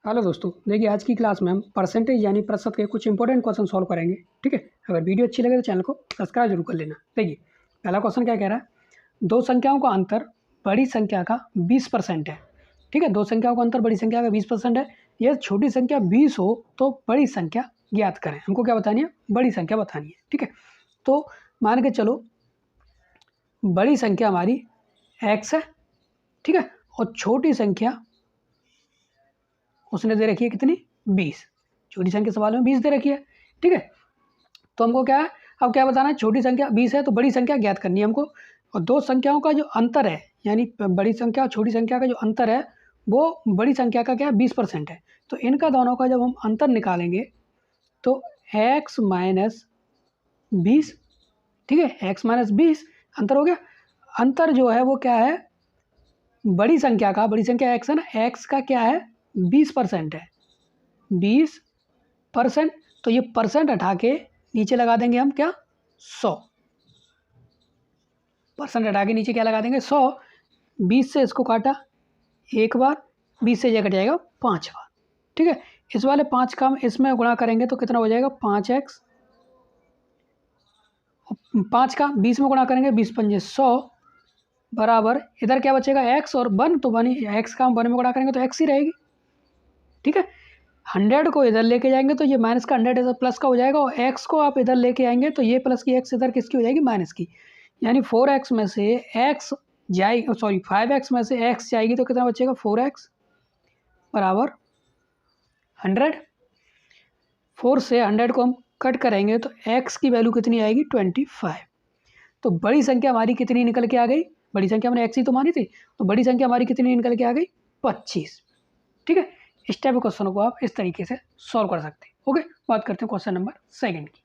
Hello दोस्तों, देखिए आज की क्लास में हम परसेंटेज यानी प्रतिशत के कुछ इंपॉर्टेंट क्वेश्चन सॉल्व करेंगे। ठीक है, अगर वीडियो अच्छी लगे तो चैनल को सब्सक्राइब जरूर कर लेना। देखिए पहला क्वेश्चन क्या कह रहा है, दो संख्याओं का अंतर बड़ी संख्या का 20% है। ठीक है, दो संख्याओं का अंतर बड़ी संख्या का 20% है। यह छोटी संख्या 20 हो तो बड़ी संख्या ज्ञात करें। हमको क्या बतानी है, बड़ी संख्या बतानी है। ठीक है, तो मान के चलो बड़ी संख्या हमारी x है। ठीक है, और छोटी संख्या उसने दे रखी है कितनी, 20। छोटी संख्या सवाल में 20 दे रखी है। ठीक है, तो हमको क्या है, अब क्या बताना है, छोटी संख्या 20 है तो बड़ी संख्या ज्ञात करनी है हमको। और दो संख्याओं का जो अंतर है, यानी बड़ी संख्या और छोटी संख्या का जो अंतर है वो बड़ी संख्या का क्या है, 20% है। तो इनका दोनों का जब हम अंतर निकालेंगे तो x माइनस 20। ठीक है, x माइनस 20 अंतर हो गया। अंतर जो है वो क्या है, बड़ी संख्या का, बड़ी संख्या x है ना, x का क्या है, 20% है, 20%। तो ये परसेंट हटा के नीचे लगा देंगे हम क्या, 100। परसेंट हटा के नीचे क्या लगा देंगे, 100। 20 से इसको काटा एक बार, 20 से ये कट जाएगा 5 बार। ठीक है, इस वाले 5 का हम इसमें गुणा करेंगे तो कितना हो जाएगा, 5x। 5 का 20 में गुणा करेंगे, 20 पंजे 100 बराबर, इधर क्या बचेगा x और 1, तो 1 x का हम 1 में गुणा करेंगे तो x ही रहेगी। ठीक है, 100 को इधर लेके जाएंगे तो ये माइनस का 100 इधर प्लस का हो जाएगा, और x को आप इधर लेके आएंगे तो ये प्लस की x इधर किसकी हो जाएगी, माइनस की। यानी 4x में से x जाएगी, सॉरी 5x में से x जाएगी तो कितना बचेगा, 4x बराबर 100। 4 से 100 को हम कट करेंगे तो x की वैल्यू कितनी आएगी, 25। तो बड़ी संख्या हमारी कितनी निकल के आ गई, बड़ी संख्या हमने x ही तो मानी थी, तो बड़ी संख्या हमारी कितनी निकल के आ गई, 25। ठीक है, इस टाइप के क्वेश्चन को आप इस तरीके से सॉल्व कर सकते हैं। ओके, बात करते हैं क्वेश्चन नंबर सेकंड की।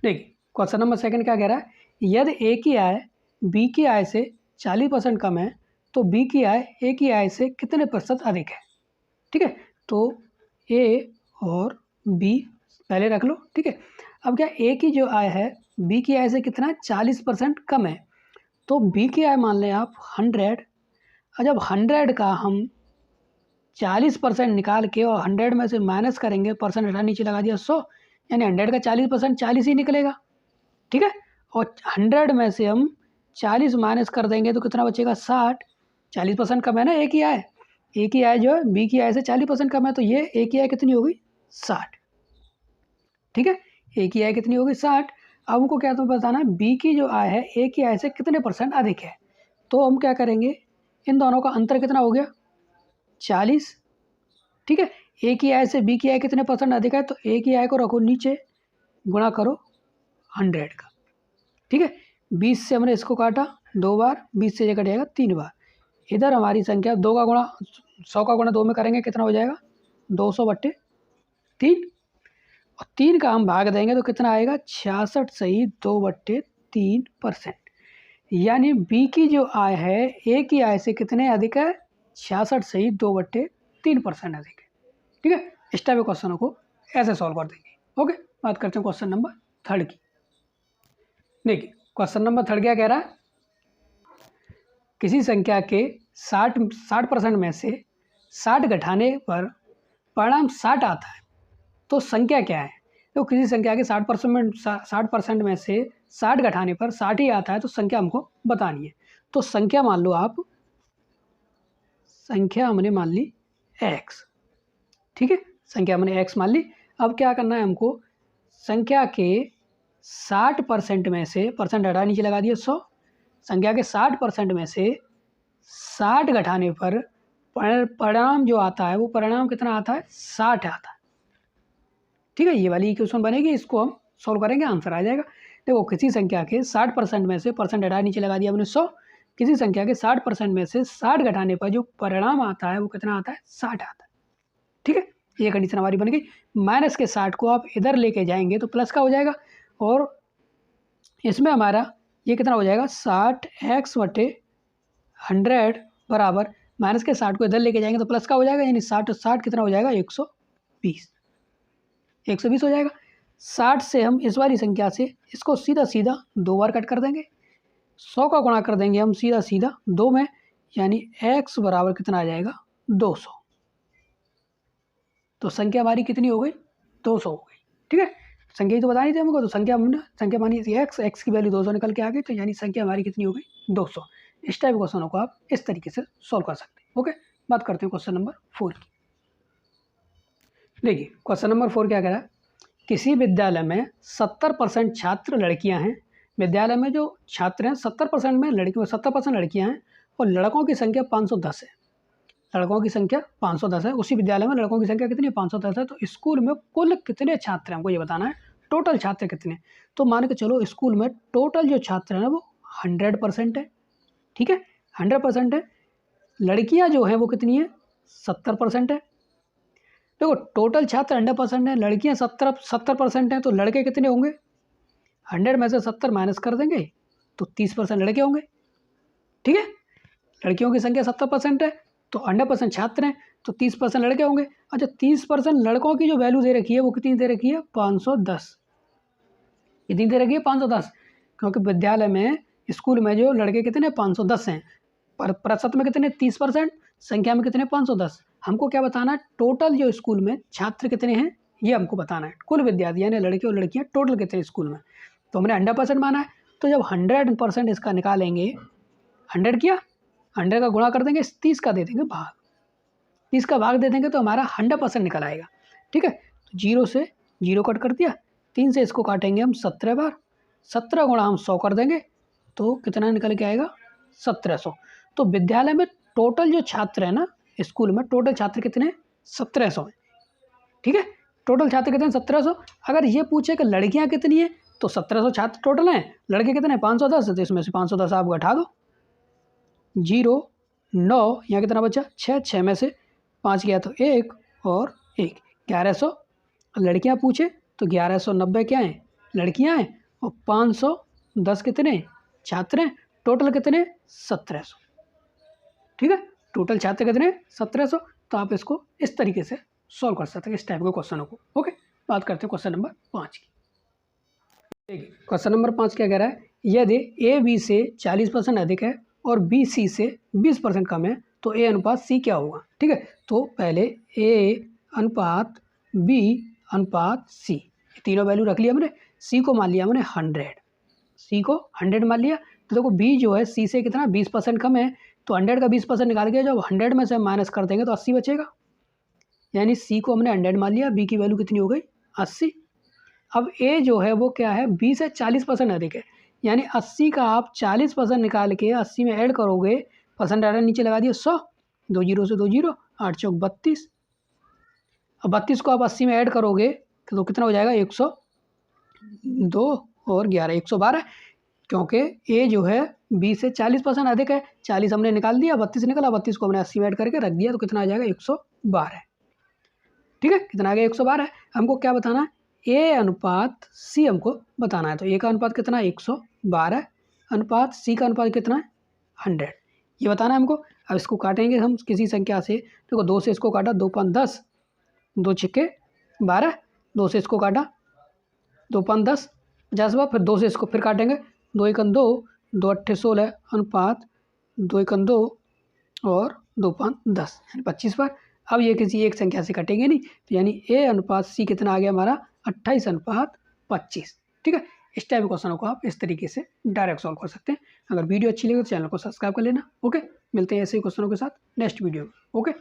देखिए क्वेश्चन नंबर सेकंड क्या कह रहा है, यदि ए की आय बी की आय से 40% कम है तो बी की आय ए की आय से कितने प्रतिशत अधिक है। ठीक है, तो ए और बी पहले रख लो। ठीक है, अब क्या, ए की जो आय है बी की आय से कितना है, 40% कम है। तो बी की आय मान लें आप 100, और जब 100 का हम 40% निकाल के और 100 में से माइनस करेंगे, परसेंट हटा नीचे लगा दिया 100, यानी 100 का 40% 40 ही निकलेगा। ठीक है, और 100 में से हम 40 माइनस कर देंगे तो कितना बचेगा, 60। 40% कम है ना ए की आय, ए की आय जो है बी की आय से 40% कम है, तो ये ए की आय कितनी हो गई, 60। ठीक है, ए की आय कितनी हो गई, 60। अब हमको क्या तो बताना है, बी की जो आय है ए की आय से कितने परसेंट अधिक है। तो हम क्या करेंगे, इन दोनों का अंतर कितना हो गया, 40। ठीक है, ए की आय से बी की आय कितने परसेंट अधिक है, तो ए की आय को रखो नीचे, गुणा करो 100 का। ठीक है, 20 से हमने इसको काटा 2 बार, 20 से ये कट जाएगा 3 बार। इधर हमारी संख्या 2 का गुणा 100 का गुणा 2 में करेंगे कितना हो जाएगा, 200/3। और 3 का हम भाग देंगे तो कितना आएगा, 66 सही 2/3%। यानी बी की जो आय है ए की आय से कितने अधिक है, 66 सही 2/3% अधिक है। ठीक है, इस टाइप के क्वेश्चनों को ऐसे सॉल्व कर देंगे। ओके, बात करते हैं क्वेश्चन नंबर थर्ड की। देखिए क्वेश्चन नंबर थर्ड क्या कह रहा है, किसी संख्या के 60% में से 60 घटाने पर परिणाम 60 आता है तो संख्या क्या है। तो किसी संख्या के 60% में से 60 घटाने पर 60 ही आता है तो संख्या हमको बतानी है। तो संख्या मान लो आप, संख्या हमने मान ली x। ठीक है, संख्या हमने x मान ली। अब क्या करना है हमको, संख्या के 60% में से, परसेंट हटा नीचे लगा दिया 100, संख्या के 60% में से 60 घटाने पर परिणाम जो आता है वो परिणाम कितना आता है, 60 आता है। ठीक है, ये वाली इक्वेशन बनेगी, इसको हम सॉल्व करेंगे, आंसर आ जाएगा। देखो किसी संख्या के 60% में से, परसेंट हटा नीचे लगा दिया हमने 100, किसी संख्या के 60% में से 60 घटाने पर जो परिणाम आता है वो कितना आता है, 60 आता है। ठीक है, ये कंडीशन हमारी बन गई। माइनस के 60 को आप इधर लेके जाएंगे तो प्लस का हो जाएगा, और इसमें हमारा ये कितना हो जाएगा, 60x/100 बराबर, माइनस के 60 को इधर लेके जाएंगे तो प्लस का हो जाएगा, यानी 60 कितना हो जाएगा, 120। 120 हो जाएगा। 60 से हम इस वाली संख्या से इसको सीधा सीधा 2 बार कट कर देंगे, 100 का गुणा कर देंगे हम सीधा सीधा 2 में, यानी x बराबर कितना आ जाएगा, 200। तो संख्या हमारी कितनी हो गई, 200 हो गई। ठीक है, संख्या ही तो बतानी थी हमको, तो संख्या मानी थी एक्स की वैल्यू 200 निकल के आ गई, तो यानी संख्या हमारी कितनी हो गई, 200। इस टाइप क्वेश्चनों को आप इस तरीके से सॉल्व कर सकते हैं। ओके, बात करते हैं क्वेश्चन नंबर 4 की। देखिए क्वेश्चन नंबर 4 क्या कह रहा है, किसी विद्यालय में 70% छात्र लड़कियां हैं। विद्यालय में जो छात्र हैं 70% में 70% लड़कियां हैं और लड़कों की संख्या 510 है। लड़कों की संख्या 510 है। उसी विद्यालय में लड़कों की संख्या कितनी है, 510 है। तो स्कूल में कुल कितने छात्र हैं हमको ये बताना है, टोटल छात्र कितने। तो मान के चलो स्कूल में टोटल जो छात्र हैं वो 100% है। ठीक है, 100% है। लड़कियां जो हैं वो कितनी है, 70% है। देखो टोटल छात्र 100% है, लड़कियां 70% हैं, तो लड़के कितने होंगे, 100 में से 70 माइनस कर देंगे तो 30% लड़के होंगे। ठीक है, लड़कियों की संख्या 70% है, तो 100% छात्र हैं, तो 30% लड़के होंगे। अच्छा 30% लड़कों की जो वैल्यू दे रखी है वो कितनी दे रखी है, 510। कितनी दे रखी है, 510, क्योंकि विद्यालय में स्कूल में जो लड़के कितने 510 हैं, पर प्रतिशत में कितने 30%, संख्या में कितने 510। हमको क्या बताना है, टोटल जो स्कूल में छात्र कितने हैं ये हमको बताना है, कुल विद्यार्थी यानी लड़के और लड़कियां टोटल कितने स्कूल में। तो हमने 100% माना है, तो जब 100% इसका निकालेंगे, 100 किया, 100 का गुणा कर देंगे, 30 का दे देंगे भाग, 30 का भाग दे देंगे तो हमारा 100% निकल आएगा। ठीक है, तो 0 से 0 कट कर दिया, 3 से इसको काटेंगे हम 17 बार, 17 गुणा हम 100 कर देंगे तो कितना निकल के आएगा, 1700। तो विद्यालय में टोटल जो छात्र है ना, स्कूल में टोटल छात्र कितने, 1700 हैं। ठीक है, टोटल छात्र कितने, 1700। अगर ये पूछे कि लड़कियां कितनी है, तो 1700 छात्र टोटल हैं, लड़के कितने हैं 510, तो इसमें से 510 आप घटा दो, 0 9 यहाँ कितना बचा 6, 6 में से 5 गया तो 1 और 1 1100। लड़कियां पूछे तो 1190 क्या हैं, लड़कियां हैं, और 510 कितने छात्र हैं, टोटल कितने 1700। ठीक है, टोटल छात्र कितने 1700। तो आप इसको इस तरीके से सॉल्व कर सकते हैं इस टाइप के क्वेश्चनों को। ओके, बात करते हैं क्वेश्चन नंबर 5 की। देखिए क्वेश्चन नंबर 5 क्या कह रहा है, यदि ए बी से 40% अधिक है और बी सी से 20% कम है तो ए अनुपात सी क्या होगा। ठीक है, तो पहले ए अनुपात बी अनुपात सी, तीनों वैल्यू रख लिया हमने। सी को मान लिया हमने 100, सी को 100 मान लिया। तो देखो बी जो है सी से कितना 20% कम है, तो 100 का 20% निकाल के जब 100 में से माइनस कर देंगे तो 80 बचेगा, यानी सी को हमने 100 मान लिया, बी की वैल्यू कितनी हो गई 80। अब ए जो है वो क्या है, बी से 40% अधिक है, यानी 80 का आप 40% निकाल के 80 में ऐड करोगे, परसेंट डाटा नीचे लगा दिया 100, 2 जीरो से 2 जीरो, 8 चौक 32। अब 32 को आप 80 में ऐड करोगे तो कितना हो जाएगा 102 और 11 112, क्योंकि ए जो है बी से 40% अधिक है। 40 हमने निकाल दिया, 32 निकला, 32 को हमने 80 में ऐड करके रख दिया, तो कितना आ जाएगा 112। ठीक है, कितना आ गया 112। हमको क्या बताना है, ए अनुपात सी हमको बताना है। तो ए का अनुपात कितना है 112, अनुपात सी का अनुपात कितना है 100, ये बताना है हमको। अब इसको काटेंगे हम किसी संख्या से, देखो 2 से इसको काटा, 2 5 10, 2 छिक्के 12, 2 से इसको काटा, 2 5 10 50 बार, फिर 2 से इसको फिर काटेंगे, 2 1 2, 2 8 16, अनुपात 2 1 2 और 2 5 10 यानी 25 बार। अब ये किसी एक संख्या से कटेंगे नहीं, तो यानी ए अनुपात सी कितना आ गया हमारा 28 अनुपात 25। ठीक है, इस टाइप के क्वेश्चनों को आप इस तरीके से डायरेक्ट सॉल्व कर सकते हैं। अगर वीडियो अच्छी लगे तो चैनल को सब्सक्राइब कर लेना। ओके, मिलते हैं ऐसे ही क्वेश्चनों के साथ नेक्स्ट वीडियो में। ओके।